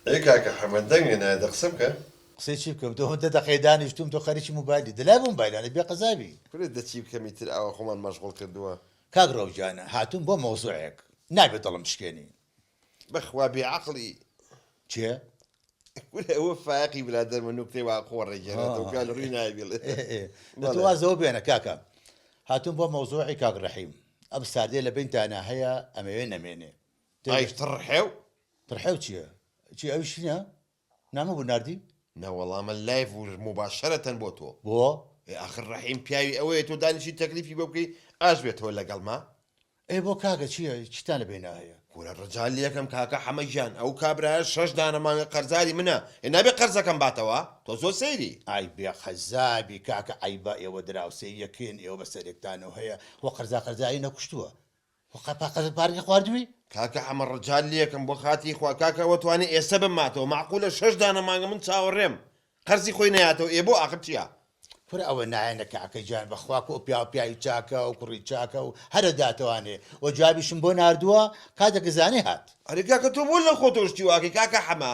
اي كاكا حمد دنگنا دقسمك قسەی چی بکەم تۆ هەندە دەقەی دانیشتوم تۆ خەریکی موبایلی دلا بۆ موبایلانە بێ قەزابی كل دتشيب كميتر او خمان مشغول كردوا کاک ڕەوجانە هاتوون بۆ مەوزوعێک نابێت دڵم بشکێنی بخوا بعقلي چێ؟ ولا هو فاقي بلا در من نكتي واقوى الرجال وقال رينا يبيل دەتۆ وازەوە بێنە کاکە هاتوون بۆ مەوزوعی کاک ڕەحیم ئەم ساردێ لە بینتانە هەیە ئەمەوێ نەمێنێ عايش ترحيو ترحێو چییە؟ چی ئەویشینە؟ نامە بوو ناردی؟ نا والله من لايف مباشرة بوتو بۆ؟ اخر رحيم بياوي اوي تو دانشي تكليفي بوكي اش بيت ولا قال ما ئەی بۆ کاکە چییە؟ چیتان لە بینە هەیە؟ كل الرجال ليكم كاكا حمجان او كابرا شش دانا ما قرزالي منا النبي قرزكم باتوا تو زو سيري ئای بێ خەزابی کاکە عیبا ئێوە دراوسێ یەکێن ئێوە بە سەرێکتانەوە هەیە وە قەرزایی نەکوشتووە پارکی خواردووی؟ كاكا حمر الرجال ليكم بو خاتي خوا كاكا وتواني سبب ماتو معقوله شش دانا ما من تاورم قرزي خويناتو ايبو اخر تيا کورە ئەوە نایەنە کاکەی جان بەخوا و پیاوی چاکە و کوڕی چاکە و هەرە داتوانێ و جوابیشم بۆ ناردووە کاتێک زانێ هات اري كاكا تو ولا خوتوشتي واكي كاكا حما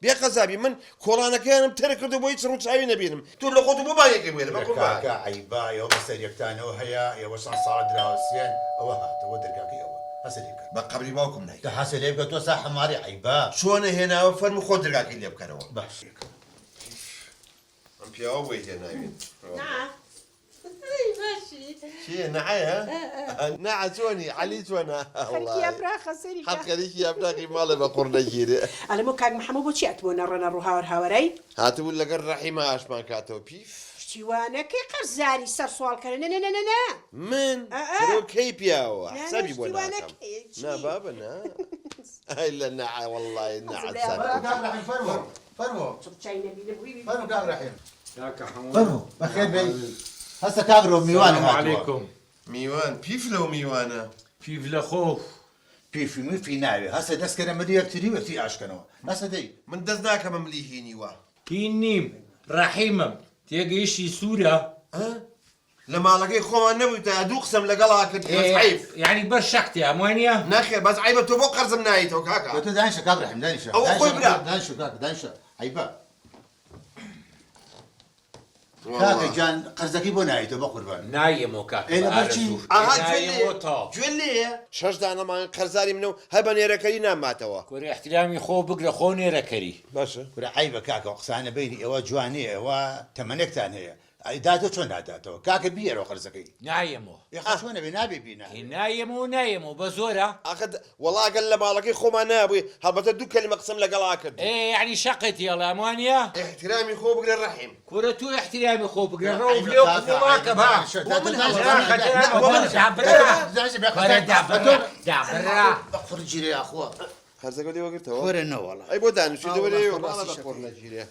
بيا قزابي من كورانا كان تركدو بو يصرو تساوي نبينم تو لو خوتو بو بايك ويلا ما کاکە عیبا ئێوە بە سەرێکتانەوە هەیە ئێوە شان ساڵ دراوسێن ئەوە هاتەوە دەرگاکەی ئەوە هەسە لێ بکەن بقبري باوكم ناي کە هەسە لێ بکە تۆ سا حەماری عیبا شلون هنا وفرمو خود درقاكي اللي بكروا باش ام بياو ويت هنا نعم ماشي شي نعيا نعا توني علي تونا خليكي يا براخة سيري حط خليكي يا بناقي مالي بقرنا جيري على مو كاك محمد بو تشي اتبونا رنا روها هاوري هاتو ولا قرحي ما اش ما كاتو بيف شتيوانا كي قرزاري سر سؤال كان نا نا نا نا من رو كي بياو حسابي بونا نا بابا نا هاي لا نعا والله نعا رحيم فرمو شوف شاي نبي نبوي فرمو كاك رحيم كاكا حمود فرمو بخير بي هسه كاغرو ميوان السلام عليكم ميوان بيف لو ميوانا كيف لخوف في مي في ناوي هسه دسكنا مدير تري وفي اشكنوا هسه دي من دزناك ممليهيني وا كينيم رحيمم تيجي شي سورة ها لما لقي خو النبي تادو قسم لقلاك ضعيف يعني برشكت يا موانيا ناخي بس عيبه تو فوق قرز منايتو كاكا قلت دانشا كاك رحم دانشا أو أخوي بلا. دانشا كاك دانشا عيبا كاك جان قرزكي بونايتو بقربان نايم وكاكا إيه لبرشي. نايم وطا جولي شش دانا ما قرزاري منو هبني ركينا ماتوا كوري احترامي خو بقرا خوني ركري باشا كرا عيبا كاك وقسانا بيني اوا جواني اوا تمنكتان هي داتو شلون داتو كاك بيرو قرزكي نايمو يا اخي شلون بنابي بينا نايمو بزورة اخذ والله قال لما لقي خو ما نابي هبط دو كلمه قسم لقلاك ايه يعني شقت يلا موانيا احترامي خو بقرا الرحيم كورة تو احترامي خو بقرا روف ليوك مواكب ها دابرا خرج لي يا اخوه هذا قولي وقرته كورنا والله اي بودان شو دوري والله بقرنا جيري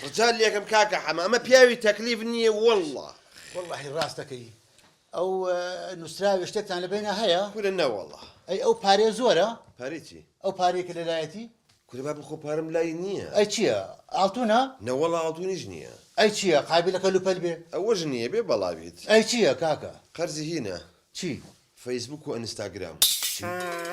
رجال ليكم كاكا حما اما بياوي تكليف نيه والله والله راستك او نسراوي اشتكت على بينها هيا كلنا والله اي او باري زوره باريتي او باري كلايتي كل باب خو بارم لا نيه اي تشيا اعطونا نا والله اعطوني جنيه اي تشيا قابلك لو بلبي او جنيه بي بالله بيت اي تشيا كاكا قرزي هنا تشي فيسبوك وانستغرام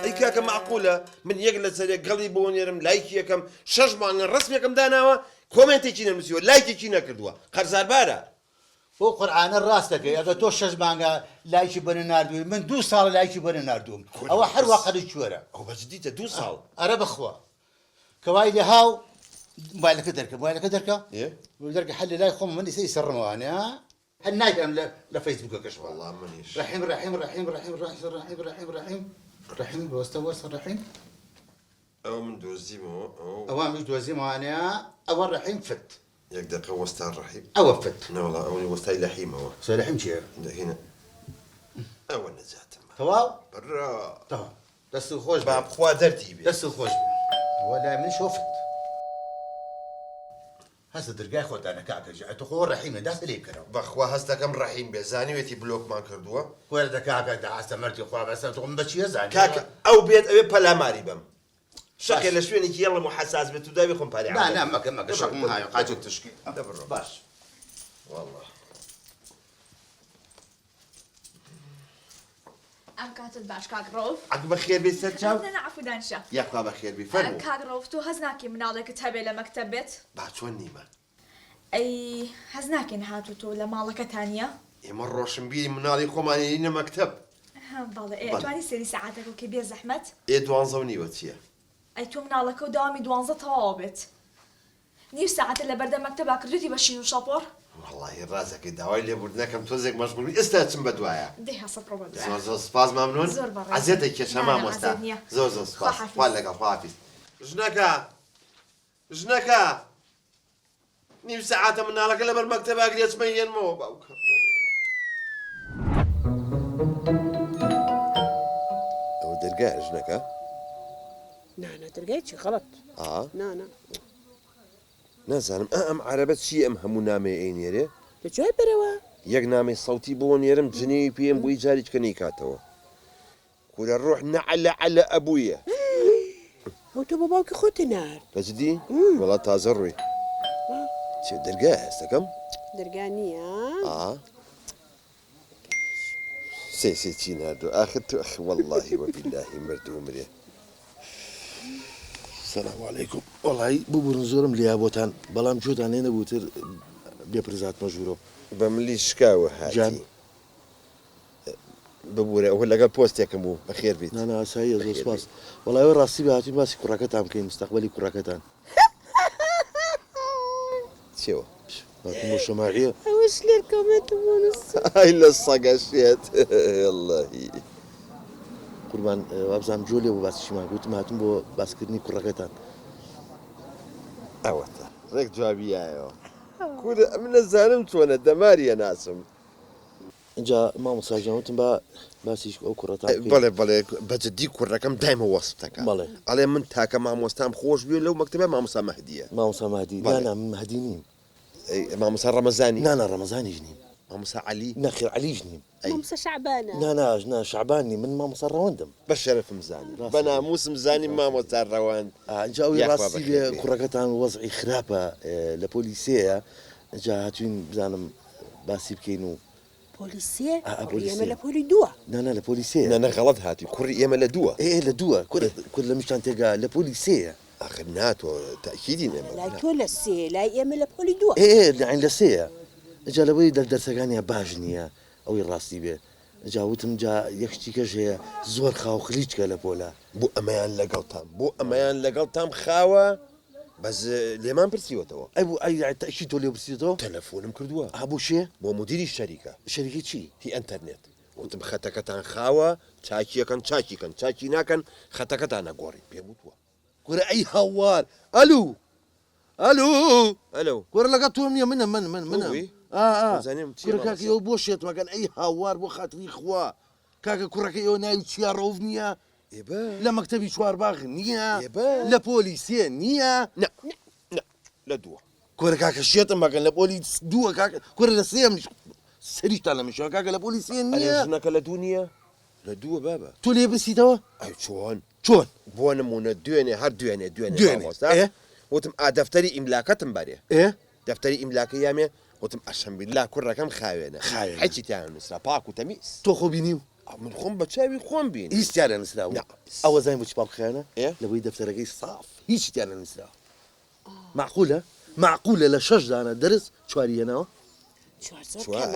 اي كاكا معقوله من يجلس قلبي بونيرم لايك يكم شجمان الرسم يكم داناوا كومنتي كينا مسيو لايك كينا كردوا قرزار بارا فوق قرآن الراستك اذا تو شجبانغا لايشي بن ناردو من دو صار لايشي بن ناردو او حر واحد الشوره او بس جديد دو صال ارب اخوا كوايدي هاو موبايلك دركه ايه ودرك حل لا يخم مني سي سرموا انا هل نايم لفيسبوك كشف والله مانيش رحيم واستوى رحيم او من دوزيمو او اوام مش دوزي انا اول رحيم فت يقدر قوستان رحيم او فت لا والله او وستاي لحيم هو سو رحيم شي هنا او نزات تواو برا تمام دس خوش باب خوا درتي بي دس خوش ولا من شوفت هسه درقاي خود انا كعكه جاءت خو رحيم داس لي كرو بخوا هستا كم رحيم بزاني ويتي بلوك ما كردوا ولا كعكه دعست مرتي خو بس تقوم بشي يزعل كاكا او بيت ابي بلا ماري بم شقي لشوينك يلا محساس بتو دابي خم باري لا ما شق ما هاي قاعد تشكي باش والله ام كاتب باش كاغروف عقب خير بي سرچاو انا نعرف دانشا ياخوا بخير بي فرمو كاغروف تو هزناكي من على كتابي لمكتبت باچونی ما اي هزناكي نهاتو تو لمالك تانية ئێمە ڕۆشنبیری مناڵی خۆمانینە مەکتب بالله ايه تواني سيري ساعاتك وكبير زحمت ئێ 12 چییە؟ اي تو منالك ودوامي دوانزة طوابت نير ساعات اللي بردا مكتبك كردتي بشينو شابور وڵی ڕازەکەی داوای لێبوردنەکەم تۆزێک مەشغوڵی ئێستا چم بەدوایە ديها صبر بدو زۆر سپاس مامنون زۆر بەڕێز. عەزیەتێک کێشە نا، نا، مامۆستا عەزیەت نییە. زۆر سپاس خواحافیز. خوا لەگەڵ خواحافیز ژنەکە نیم سەعاتە مناڵەکە لەبەر مەکتەبا گرێچمە هێنمەوە باوکە ئەوە دەرگایە ژنەکە؟ نانا دەرگایکی غەڵەت نانا نازانم ئەم عەرەبەت چی ئەم هەموو نامەیە ئەینێرێ؟ لەجوای بەرەوە یەک نامەی سەوتی بۆ نێرم جنێوی پێم بووی جاریچ کە نەیکاتەوە کورە ڕۆح نەعەلە عەلە ئەبوویە ئەو تۆ بە باوکی خۆتی نار لەجدی؟ وڵات تازە ڕووی چێ دەرگای هەستەکەم؟ دەرگا نییە سێ چی نردو ئاخر تو واللهی وەبیللاهی مردوو مرێ سلام علیکم وڵی ببوورن زۆرم لیا بۆتان بەڵام جۆتان لێ نەبووتر بێپرزات مەژورۆ بە ملی شکاوە جان. هاتی ببوورە ئەوە لەگەڵ پۆستێکم بوو بەخێر بیت نانا ئاساییە زۆر سپاس وڵایەوە ڕاستی بە هاتووی باسی کوڕەکەتان بکەین مستەقبەلی کوڕەکەتان چێوە هاتوون بۆ شەماعیە ئەوەش لێر کۆمێت بوونس ئای لە سەگەشێت واللهی قوربان وابزانام جۆ لێ بۆ باسیشیمان گوتم هاتوون بۆ باسکردنی کوڕەکەتان ئەوەتە ڕێک جوابیایەوە کورە ئەم نەزانم چۆنە دەماریە ناسم اینجا مامۆساژیانوتم بە باسیش ئەو کوڕەتان بەڵێ بەڵێ بەجددی کوڕەکەم دایمە وەسفتەکە بەڵێ. ئەڵێ من تاکە مامۆستام خۆش بێ لەو مەکتبە مامۆستا مەهدیە مامۆسا مەهدی بەڵێ. نانا من مەهدی نیم مامۆستا ڕەمەزانی نانا ڕەمەزانیش نیم مامۆستا عەلی نەخێر عەلیش نیم مامسە شعبانە نانا شعبان نیم من مامۆسا ڕەوەندم بە شەرفم زانی ڕاستە. بە ناموسم زانی مامۆستا ڕەوان اینجا ئەوی یاخوا ڕاستی بەخێر بێ بێ. کوڕەکەتان وەزعی خراپە لە پۆلیسەیە جا هاتوین بزانم باسی بکەین و پۆلیسێ پۆلیسێ. ئێمە لە پۆلی دووە نانا لە پۆلیسەیە نە غەڵەت هاتی کوڕی ئێمە لە دووە لە دووە کورد لە میشتان تێگا لە پۆلیسەیە آخر ناتۆ تاکیدی لای نێمە تۆ لە سێ لای ئێمە لە پۆلی دووە لەعین لە سەیە جا لەوەی دەرسەکانیان باش نییە ئەوەی ڕاستی بێ جاوتم جا یەکشتی کەش هەیە زۆر خاو خلیچکە لە پۆلا بۆ ئەمەیان لەگەڵتان بۆ ئەمەیان لەگەڵتان خاوە بەس لێمان پرسیوەتەوە ئەی بوو ئەی تەشی تۆ لێ برسیتەوە تەلەفۆنم کردووە بۆ شێ بۆ مدیری شەریکە شەریکی چی هی ئەتەرنێت وتم خەتەکەتان خاوە چاکیەکەن چاکیکەن چاکی ناکەن خەتەکەتان نەگۆڕی پێم وتووە کورە ئەی هاوار ئەلو ئەلو کورە لەگە تۆ نییە منە ئەوی؟ زانیم چییە کورە مامۆستا؟ کاکە ئەو بۆ شێتمەکەن ئەی هاوار بۆ خاتری خوا کاکە کوڕەکە ئەوە ناوی چیا ڕۆڤ نییە ئێبە لە مەکتەبی چوارباغ نییە ئێبە. لە پۆلیسیە نییە نە لە دووە کورە کاکە شێتم مەکەن لە پۆلیس دووە کاکە کورە لە سێم سەریشتا لە مشەوە کاکە لە پۆلیسیە ئەلێ نییە ژنەکە لە دوو نییە لە دووە بابە تۆ لێ برسیتەوە ئەی چۆن بۆ نمونە دوێنێ هەر دوێنێ دوێنێ. مامۆستا. ئێ؟ وتم دەفتەری ئیملاکەتم بەرێ ئێ دەفتەری ئیملاکە یامێ وتم ئەشەمبیلا کوڕەکەم خاوێنە خاوێنە. حەچی تیان نووسرا پاک و تەمیز تۆ خۆ بینی و من خۆم بە چاوی خۆم بین هیچ تیانە نووسراوە نا. ئەوە زای بۆ چی پاڵخیانە ئێ؟ لەوەی دەفتەرەکەی ساف هیچ تیانە نووسراوە معقولە لە 6 دانە دەرس چواریەنەوە چوار.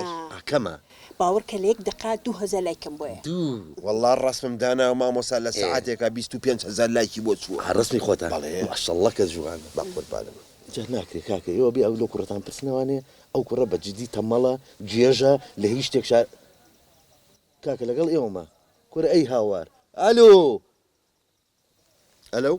کەمە باوەڕ کە لە یەک دقات 2000 لایکم بۆیە والله ڕاستم دانا و مامۆستا لە سەعاتێکە 25,000 لایکی بۆ چووە ڕستمی خۆتان بەڵێ. ماشەڵڵە کە جوانە با قوربانم جا ناکرێت کاکە ئێوە بێ ئەو لە کوڕەتان پرسنەوانێ ئەو کوڕە بە جدی تەمەڵە جێژە لە هیچ شتێک کاکە لەگەڵ ئێوەمە کورە ئەی هاوار ئەلو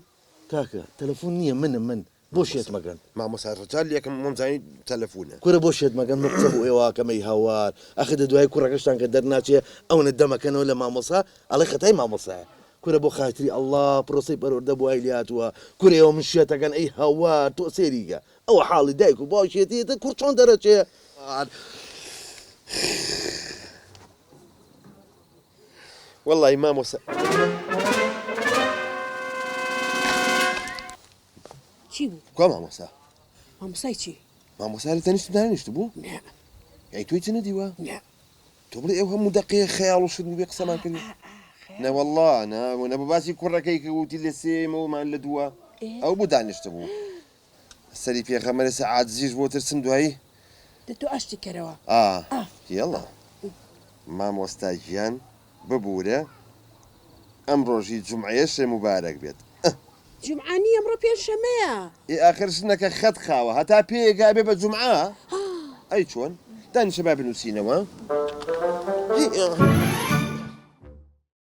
کاکە تەلەفۆن نییە من بۆ شێت مەگەن مامۆستا ڕجال یەکەم مەمزانی تەلەفۆنە کورە بۆ شێت مەگەن قسە بۆ ئێوە کەمەی هاوار ئەخ دە دوای کوڕەکەشتان کە دەرناچێ ئەوە دەمەکەنەوە لە مامۆسا ئەڵێ خەتای مامۆسایە کورە بۆ خاتری ئەڵڵا پرۆسی پەروەردە بۆ ئای لاتووە کورێەوە من شێتەکەن ئەی هاوار تۆ سێریگە ئەوە حاڵی دایک و باوشێتێتە کوڕ چۆن دەرەچێ والله مامۆستا چی بوو کوا مامۆستا مامۆسای چی مامۆستا لە تەنیشت دانیشت بوو نە یعنی تۆی چ نەدیوە نە تۆ بڵێ ئەو هەموو دەقەیە خەیاڵ و شت بێ قسەمان کردی نەوەڵڵا نەبوو باسی کوڕەکەی کە وتی لە سێمەوەمان لە دووە ئەو بوو دانیشتە بوو سەری پێخەمەرە سەعات زیش بۆ ترسم دوایی تۆ ئاشتی کەرەوە یەڵا مامۆستا گیان ببوورە ئەم ڕۆژی جومعەیە شێ موبارەک بێت جمعانی ئەمڕۆ پێنجشەمەیە ئاخرشنەکە خەت خاوە هەتا پێیەگا بێ بە جومعە ئەی چۆن دانیشە با بنووسینەوە